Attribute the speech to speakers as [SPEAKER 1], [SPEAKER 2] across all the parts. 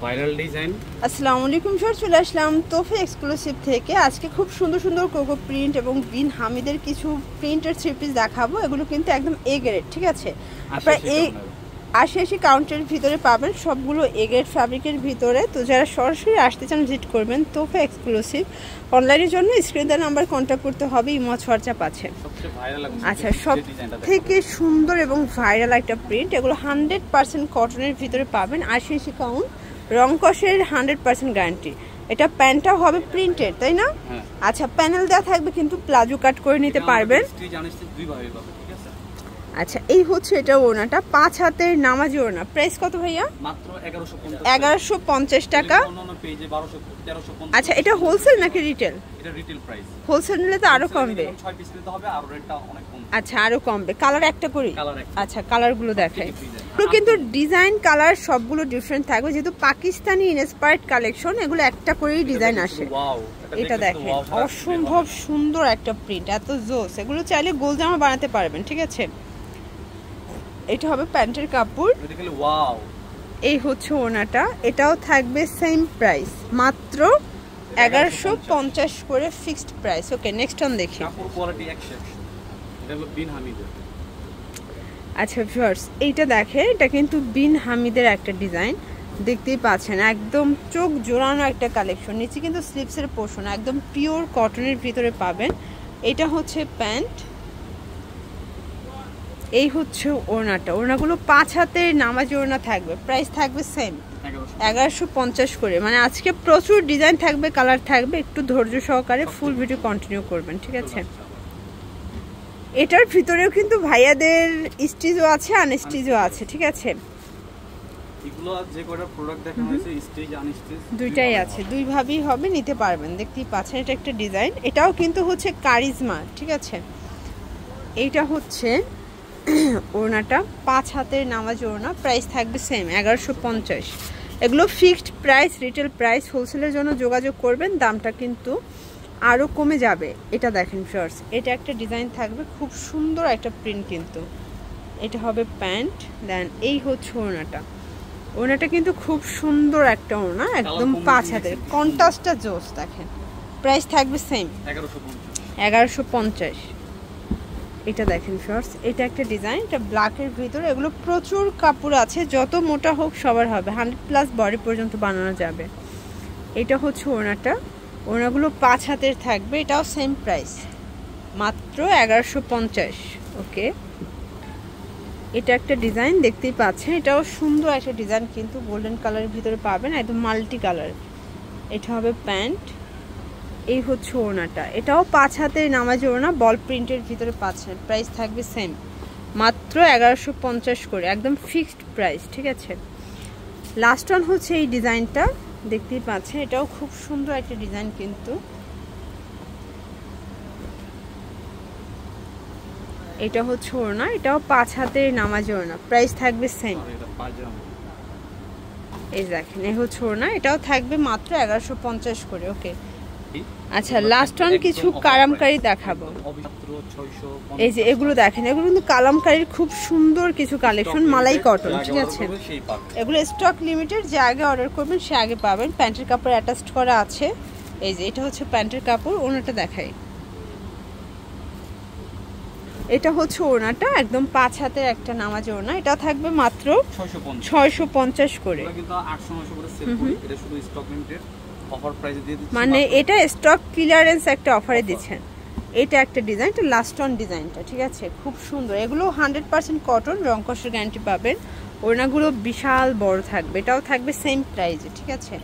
[SPEAKER 1] Viral design.
[SPEAKER 2] আসসালামু আলাইকুম sir, চলে আসলাম তোফা এক্সক্লুসিভ থেকে। আজকে খুব সুন্দর সুন্দর কোকো প্রিন্ট এবং বিন হামিদের কিছু প্রিন্টের থ্রি পিস দেখাবো। এগুলো কিন্তু একদম এ গ্রেড, ঠিক আছে? আপনারা এই ৮০ কাউন্টের ভিতরে পাবেন, সবগুলো এ গ্রেড ফ্যাব্রিকের ভিতরে। তো যারা সরাসরি আসতে চান ভিজিট করবেন তোফা এক্সক্লুসিভ। অনলাইনের জন্য স্ক্রিন দেওয়ার নাম্বার কন্ট্যাক্ট করতে হবে, ইমো হোয়াটসঅ্যাপ আছে। আচ্ছা, সব থেকে সুন্দর এবং ভাইরাল একটা প্রিন্ট, এগুলো 100% কটনের ভিতরে পাবেন। ৮০ কাউন্ট, রং কষের 100% গ্যারান্টি। এটা প্যান্টটা হবে প্রিন্টেড, তাই না? আচ্ছা, প্যানেল দেওয়া থাকবে, কিন্তু প্লাজো কাট করে নিতে পারবেন। আচ্ছা, এই হচ্ছে এটা ওড়নাটা, 5 হাতের নামাজি ওড়না। প্রাইস কত ভাইয়া?
[SPEAKER 1] মাত্র
[SPEAKER 2] 1150 টাকা। আচ্ছা, এটা হোলসেল নাকি রিটেল?
[SPEAKER 1] এটা রিটেল প্রাইস।
[SPEAKER 2] হোলসেল নিলে তো আরো কমবে।
[SPEAKER 1] 6 পিস নিতে হবে, আর রেটটা অনেক কম।
[SPEAKER 2] আচ্ছা, আরো কমবে। কালার একটা করি। আচ্ছা, কালারগুলো দেখাই। এগুলো কিন্তু ডিজাইন কালার সবগুলো ডিফারেন্ট থাকবে, যেহেতু পাকিস্তানি ইন্সপায়ার্ড কালেকশন। এগুলো একটা করেই ডিজাইন আসে। এটা দেখেন, অসম্ভব সুন্দর একটা প্রিন্ট, এত জোস। এগুলো চাইলে গোল জামা বানাতে পারবেন, ঠিক আছে? এটা হবে প্যান্টের কাপড়। এই হচ্ছে ওড়নাটা, এটাও থাকবে সেম প্রাইস, মাত্র 1150 করে fixed price. Okay, next on দেখি। আচ্ছা ভিউয়ার্স, এইটা দেখে, এটা কিন্তু বিন হামিদের একটা ডিজাইন, দেখতেই পাচ্ছেন। একদম চোখ জোড়ানো একটা কালেকশন। নিচে কিন্তু স্লিপসের পোর্শন একদম পিওর কটনের ভিতরে পাবেন। এটা হচ্ছে প্যান্ট, এই হচ্ছে ওড়নাটা। ওড়নাগুলো 5 হাতের নামাজি ওড়না থাকবে। প্রাইস থাকবে সেম, 1150 করে। মানে আজকে প্রচুর ডিজাইন থাকবে, কালার থাকবে। একটু ধৈর্য সহকারে ফুল ভিডিও কন্টিনিউ করবেন, ঠিক আছে? এটার ভিতরেও কিন্তু ভাইয়াদের স্টিচও আছে, আনস্টিচও আছে, ঠিক আছে?
[SPEAKER 1] এগুলো যে কয়টা প্রোডাক্ট দেখানো হয়েছে, স্টিচ আনস্টিচ
[SPEAKER 2] দুইটাই আছে, দুই ভাবেই হবে, নিতে পারবেন। দেখতেই পাচ্ছেন, এটা একটা ডিজাইন। এটাও কিন্তু হচ্ছে কারিজমা, ঠিক আছে? এইটা হচ্ছে ওড়নাটা, 5 হাতের নামাজ ওড়না। প্রাইস থাকবে সেম, 1150। এগুলো ফিক্সড প্রাইস, রিটেল প্রাইস। হোলসেলের জন্য যোগাযোগ করবেন, দামটা কিন্তু আরও কমে যাবে। এটা দেখেন শর্টস, এটা একটা ডিজাইন থাকবে, খুব সুন্দর একটা প্রিন্ট কিন্তু। এটা হবে প্যান্ট, দেন এই হচ্ছে ওড়নাটা। ওড়নাটা কিন্তু খুব সুন্দর একটা ওড়না, একদম 5 হাতের, কন্ট্রাস্টটা জোস। দেখেন, প্রাইস থাকবে সেম, 1150। এটা দেখেন শর্টস, এটা একটা ডিজাইন, এটা ব্ল্যাকের ভিতরে। এগুলো প্রচুর কাপড় আছে, যত মোটা হোক সবার হবে, 100+ বডি পর্যন্ত বানানো যাবে। এটা হচ্ছে ওড়নাটা, ওড়নাগুলো 5 হাতের থাকবে। এটাও সেম প্রাইস, মাত্র 1150। ওকে, এটা একটা ডিজাইন, দেখতেই পাচ্ছেন। এটাও সুন্দর একটা ডিজাইন, কিন্তু গোল্ডেন কালারের ভিতরে পাবেন, একদম মাল্টি কালার। এটা হবে প্যান্ট, এই হচ্ছে ওড়নাটা। এটাও 5 হাতের নামাজি ওড়না, বল প্রিন্টের ভিতরে পাচ্ছেন। প্রাইস থাকবে সেম, মাত্র 1150 করে, একদম ফিক্সড প্রাইস, ঠিক আছে? লাস্ট ওয়ান হচ্ছে এই ডিজাইনটা, দেখতেই পাচ্ছেন। এটাও খুব সুন্দর একটা ডিজাইন কিন্তু। এটা হচ্ছে ওড়না, এটাও 5 হাতের নামাজি ওড়না। প্রাইস থাকবে সেম, এই দেখেন, এই হচ্ছে ওড়না। এটাও থাকবে মাত্র 1150 করে। ওকে, আচ্ছা, লাস্ট ওয়ান কিছু কালামকারী দেখাবো। এই যে এগুলো দেখেন, এগুলো কিন্তু কালামকারীর খুব সুন্দর কিছু কালেকশন, মালাই কটন, ঠিক আছে? এগুলো স্টক লিমিটেড, যে আগে অর্ডার করবেন সে আগে পাবেন। প্যান্টের কাপড় অ্যাটাচড করা আছে। এই যে এটা হচ্ছে প্যান্টের কাপড়, ওড়নাটা দেখাই। এটা হচ্ছে ওড়নাটা, একদম 5 হাতের একটা নামাজ ওড়না। এটা থাকবে মাত্র 650 করে। মানে এটা স্টক ক্লিয়ারেন্স একটা অফারে দিচ্ছেন। এটা একটা ডিজাইন, এটা লাস্ট অন ডিজাইনটা, ঠিক আছে? খুব সুন্দর। এগুলো 100% কটন, রং কষের গ্যারান্টি পাবেন। ওড়নাগুলো বিশাল বড় থাকবে। এটাও থাকবে সেম প্রাইসে, ঠিক আছে?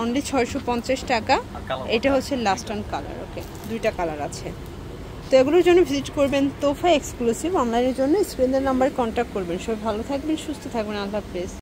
[SPEAKER 2] অনলি 650 টাকা। এটা হচ্ছে লাস্ট অন কালার। ওকে, দুইটা কালার আছে। তো এগুলোর জন্য ভিজিট করবেন তোফা এক্সক্লুসিভ। অনলাইনের জন্য স্ক্রিনের নাম্বার কন্ট্যাক্ট করবেন। সবাই ভালো থাকবেন, সুস্থ থাকবেন। আল্লাহ হাফেজ।